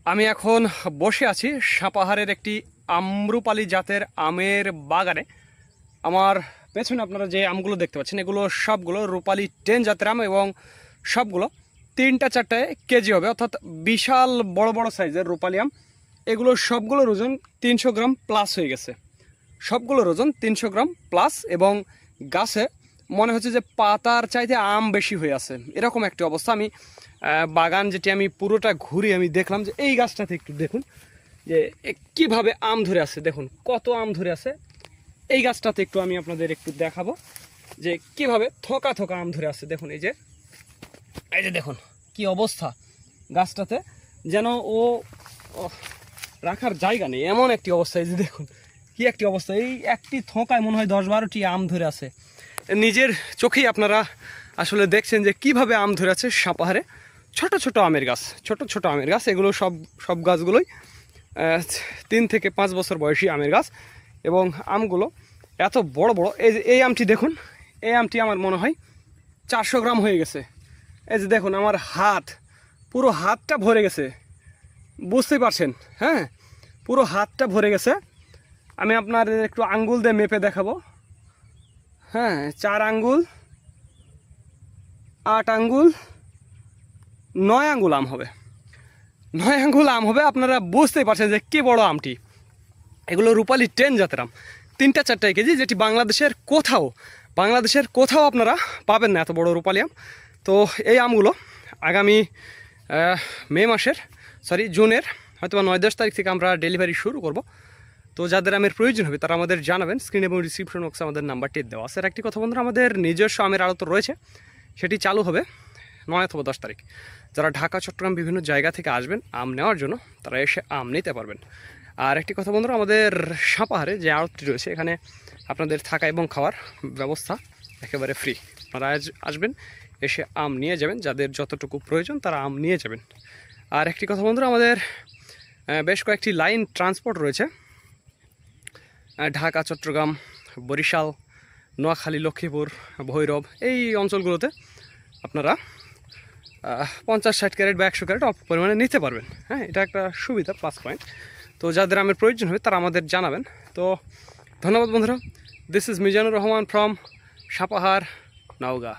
আমি এখন বসে আছি সাপাহারের একটি আম্রপালি জাতের আমের বাগানে। আমার পেছনে আপনারা যে আমগুলো দেখতে পাচ্ছেন এগুলো সবগুলো রূপালি 10 জাতের আম এবং সবগুলো 3-4টায় কেজি হবে, অর্থাৎ বিশাল বড় বড় সাইজের রূপালি আম। এগুলো সবগুলোর ওজন 300 গ্রাম প্লাস হয়ে গেছে। সবগুলোর ওজন 300 গ্রাম প্লাস এবং গাছে মনে হচ্ছে যে পাতার চাইতে আম বেশি হয়ে আছে, এরকম একটি অবস্থা। আমি বাগান যেটি আমি পুরোটা ঘুরে আমি দেখলাম যে এই গাছটাতে একটু দেখুন যে কিভাবে আম ধরে আছে, দেখুন কত আম ধরে আছে। এই গাছটাতে একটু আমি আপনাদের একটু দেখাবো যে কিভাবে থোকা থোকা আম ধরে আছে। দেখুন এই যে দেখুন কি অবস্থা গাছটাতে, যেন ও রাখার জায়গা নেই এমন একটি অবস্থা। এই যে দেখুন কি একটি অবস্থা, এই একটি থোকায় মনে হয় 10-12টি আম ধরে আছে। নিজের চোখেই আপনারা আসলে দেখছেন যে কিভাবে আম ধরে আছে সাপাহারে। ছোট ছোট আমের গাছ, ছোট ছোট আমের গাছ, এগুলো সব গাছগুলোই 3 থেকে 5 বছর বয়সী আমের গাছ এবং আমগুলো এত বড় বড়। এই আমটি দেখুন, এই আমটি আমার মনে হয় 400 গ্রাম হয়ে গেছে। এই যে দেখুন আমার হাত, পুরো হাতটা ভরে গেছে, বুঝতেই পারছেন। হ্যাঁ, পুরো হাতটা ভরে গেছে। আমি আপনার একটু আঙ্গুল দিয়ে মেপে দেখাবো। হ্যাঁ, 4 আঙ্গুল, 8 আঙ্গুল, 9 আঙ্গুল আম হবে, 9 আঙ্গুল আম হবে। আপনারা বুঝতেই পারছেন যে কী বড় আমটি। এগুলো রূপালি 10 জাতের আম, 3-4টায় কেজি, যেটি বাংলাদেশের কোথাও আপনারা পাবেন না এত বড় রূপালি আম। তো এই আমগুলো আগামী জুনের হয়তো 9-10 তারিখ থেকে আমরা ডেলিভারি শুরু করব। তো যাদের আমের প্রয়োজন হবে তারা আমাদের জানাবেন। স্ক্রিন এবং ডিসক্রিপশন বক্সে আমাদের নাম্বারটি দেওয়া আছে। আর একটি কথা বন্ধুরা, আমাদের নিজস্ব আমের আড়ত রয়েছে, সেটি চালু হবে 9 অথবা 10 তারিখ। যারা ঢাকা চট্টগ্রাম বিভিন্ন জায়গা থেকে আসবেন আম নেওয়ার জন্য তারা এসে আম নিতে পারবেন। আর একটি কথা বন্ধুরা, আমাদের সাপাহারে যে আড়তটি রয়েছে এখানে আপনাদের থাকা এবং খাওয়ার ব্যবস্থা একেবারে ফ্রি। আপনারা আসবেন, এসে আম নিয়ে যাবেন, যাদের যতটুকু প্রয়োজন তারা আম নিয়ে যাবেন। আর একটি কথা বন্ধুরা, আমাদের বেশ কয়েকটি লাইন ট্রান্সপোর্ট রয়েছে ঢাকা, চট্টগ্রাম, বরিশাল, নোয়াখালী, লক্ষ্মীপুর, ভৈরব, এই অঞ্চলগুলোতে আপনারা 50-60 ক্যারেট বা 100 ক্যারেট অল্প পরিমাণে নিতে পারবেন। হ্যাঁ, এটা একটা সুবিধা, প্লাস পয়েন্ট। তো যাদের আমের প্রয়োজন হবে তারা আমাদের জানাবেন। তো ধন্যবাদ বন্ধুরা। This is Mizanur Rahman from Sapahar, Naogaon.